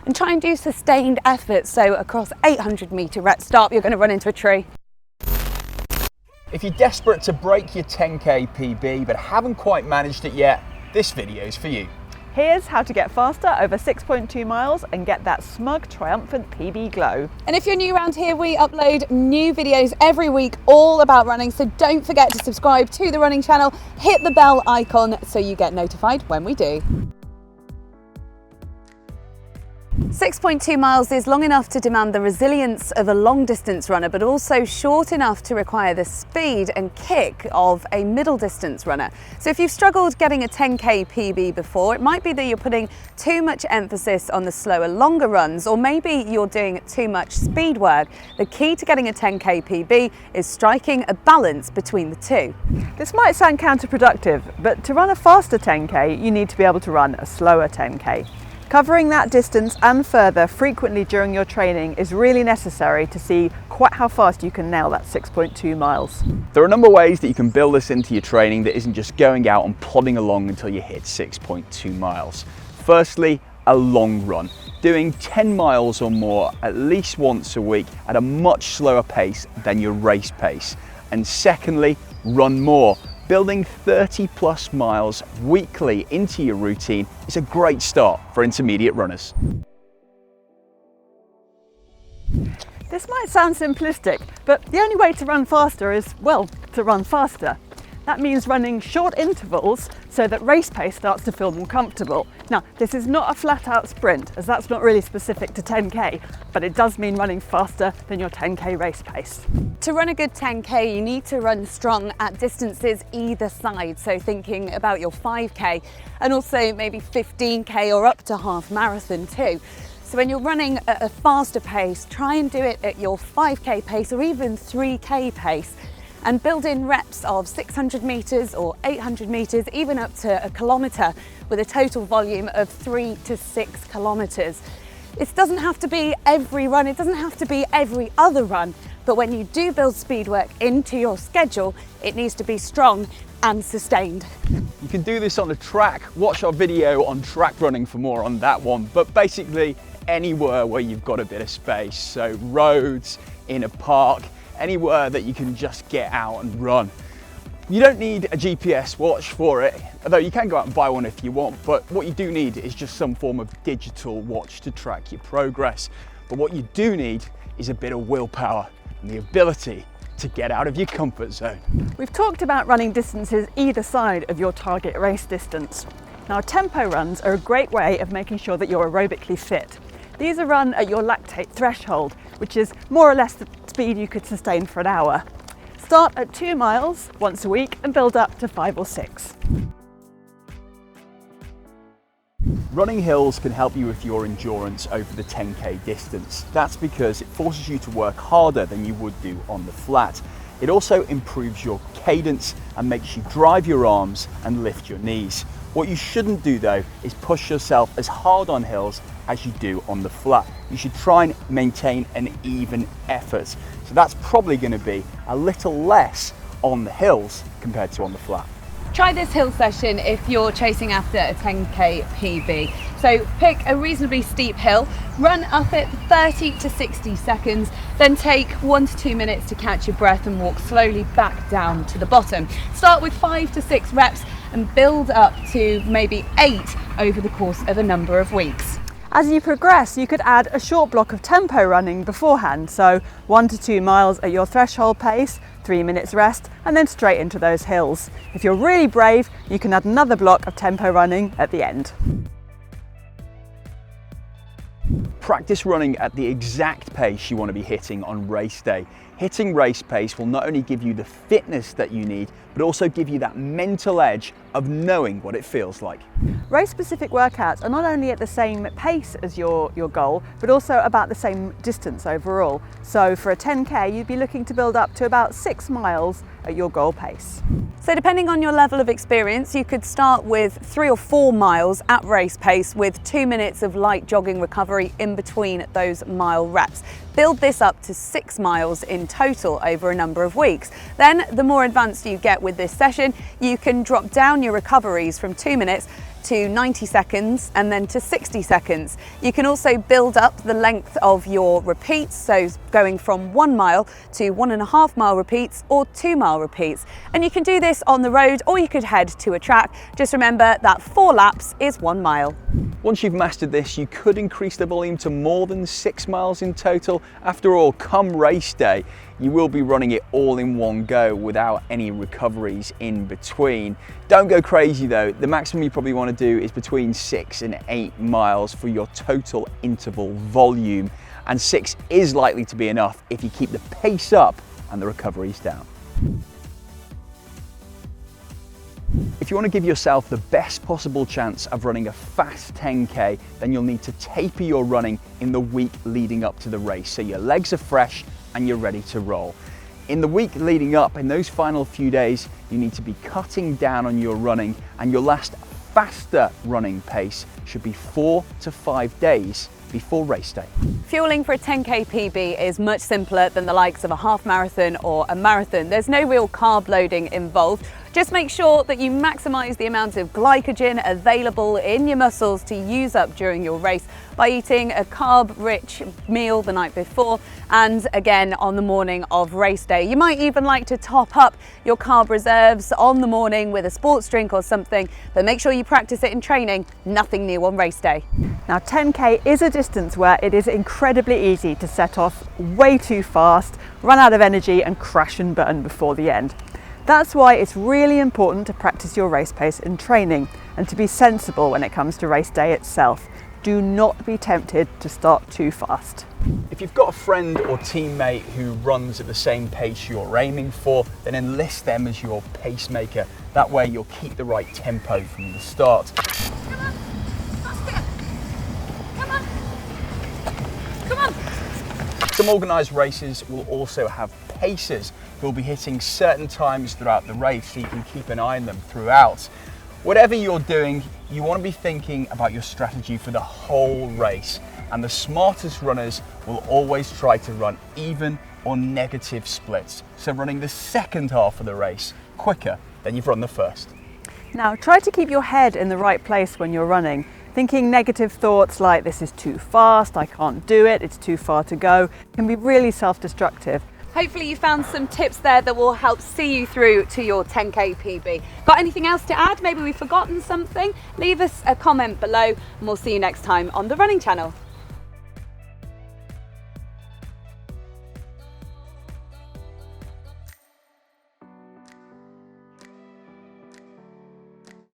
and try and do sustained efforts. So across 800-metre rep start, you're going to run into a tree. If you're desperate to break your 10k PB but haven't quite managed it yet, this video is for you. Here's how to get faster over 6.2 miles and get that smug, triumphant PB glow. And if you're new around here, we upload new videos every week all about running, so don't forget to subscribe to the running channel, hit the bell icon so you get notified when we do. 6.2 miles is long enough to demand the resilience of a long distance runner, but also short enough to require the speed and kick of a middle distance runner. So if you've struggled getting a 10k PB before, it might be that you're putting too much emphasis on the slower, longer runs, or maybe you're doing too much speed work. The key to getting a 10k PB is striking a balance between the two. This might sound counterproductive, but to run a faster 10k, you need to be able to run a slower 10k. Covering that distance and further frequently during your training is really necessary to see quite how fast you can nail that 6.2 miles. There are a number of ways that you can build this into your training that isn't just going out and plodding along until you hit 6.2 miles. Firstly, a long run. Doing 10 miles or more at least once a week at a much slower pace than your race pace. And secondly, run more. Building 30 plus miles weekly into your routine is a great start for intermediate runners. This might sound simplistic, but the only way to run faster is, well, to run faster. That means running short intervals so that race pace starts to feel more comfortable. Now, this is not a flat-out sprint, as that's not really specific to 10k, but it does mean running faster than your 10k race pace. To run a good 10k, you need to run strong at distances either side. So thinking about your 5k and also maybe 15k or up to half marathon too. So when you're running at a faster pace, try and do it at your 5k pace or even 3k pace, and build in reps of 600 metres or 800 metres, even up to a kilometre, with a total volume of 3 to 6 kilometres. It doesn't have to be every run, it doesn't have to be every other run, but when you do build speed work into your schedule, it needs to be strong and sustained. You can do this on the track. Watch our video on track running for more on that one, but basically anywhere where you've got a bit of space, so roads, in a park, anywhere that you can just get out and run. You don't need a GPS watch for it, although you can go out and buy one if you want, but what you do need is just some form of digital watch to track your progress. But what you do need is a bit of willpower and the ability to get out of your comfort zone. We've talked about running distances either side of your target race distance. Now, tempo runs are a great way of making sure that you're aerobically fit. These are run at your lactate threshold, which is more or less the speed you could sustain for an hour. Start at 2 miles once a week and build up to 5 or 6. Running hills can help you with your endurance over the 10k distance. That's because it forces you to work harder than you would do on the flat. It also improves your cadence and makes you drive your arms and lift your knees. What you shouldn't do though is push yourself as hard on hills as you do on the flat. You should try and maintain an even effort. So that's probably going to be a little less on the hills compared to on the flat. Try this hill session if you're chasing after a 10k PB. So pick a reasonably steep hill, run up it 30 to 60 seconds, then take 1 to 2 minutes to catch your breath and walk slowly back down to the bottom. Start with 5 to 6 reps and build up to maybe 8 over the course of a number of weeks. As you progress, you could add a short block of tempo running beforehand, so 1 to 2 miles at your threshold pace, 3 minutes rest, and then straight into those hills. If you're really brave, you can add another block of tempo running at the end. Practice running at the exact pace you want to be hitting on race day. Hitting race pace will not only give you the fitness that you need, but also give you that mental edge of knowing what it feels like. Race-specific workouts are not only at the same pace as your goal, but also about the same distance overall. So for a 10k, you'd be looking to build up to about 6 miles at your goal pace. So depending on your level of experience, you could start with 3 or 4 miles at race pace with 2 minutes of light jogging recovery in between those mile reps. Build this up to 6 miles in total over a number of weeks. Then, the more advanced you get with this session, you can drop down your recoveries from 2 minutes to 90 seconds and then to 60 seconds. You can also build up the length of your repeats, so going from 1 mile to 1.5 mile repeats or 2 mile repeats. And you can do this on the road, or you could head to a track. Just remember that 4 laps is 1 mile. Once you've mastered this, you could increase the volume to more than 6 miles in total. After all, come race day, you will be running it all in one go without any recoveries in between. Don't go crazy though. The maximum you probably want to do is between 6 and 8 miles for your total interval volume. And 6 is likely to be enough if you keep the pace up and the recoveries down. If you want to give yourself the best possible chance of running a fast 10K, then you'll need to taper your running in the week leading up to the race, so your legs are fresh and you're ready to roll. In the week leading up, in those final few days, you need to be cutting down on your running, and your last faster running pace should be 4 to 5 days before race day. Fueling for a 10K PB is much simpler than the likes of a half marathon or a marathon. There's no real carb loading involved. Just make sure that you maximise the amount of glycogen available in your muscles to use up during your race by eating a carb-rich meal the night before and again on the morning of race day. You might even like to top up your carb reserves on the morning with a sports drink or something, but make sure you practice it in training, nothing new on race day. Now 10K is a distance where it is incredibly easy to set off way too fast, run out of energy and crash and burn before the end. That's why it's really important to practice your race pace in training and to be sensible when it comes to race day itself. Do not be tempted to start too fast. If you've got a friend or teammate who runs at the same pace you're aiming for, then enlist them as your pacemaker. That way you'll keep the right tempo from the start. Come on, faster. Come on. Come on. Some organised races will also have pacers who'll be hitting certain times throughout the race, so you can keep an eye on them throughout. Whatever you're doing, you want to be thinking about your strategy for the whole race, and the smartest runners will always try to run even or negative splits, so running the second half of the race quicker than you've run the first. Now try to keep your head in the right place when you're running. Thinking negative thoughts like this is too fast, I can't do it, it's too far to go, can be really self-destructive. Hopefully you found some tips there that will help see you through to your 10K PB. Got anything else to add? Maybe we've forgotten something? Leave us a comment below and we'll see you next time on the Running Channel.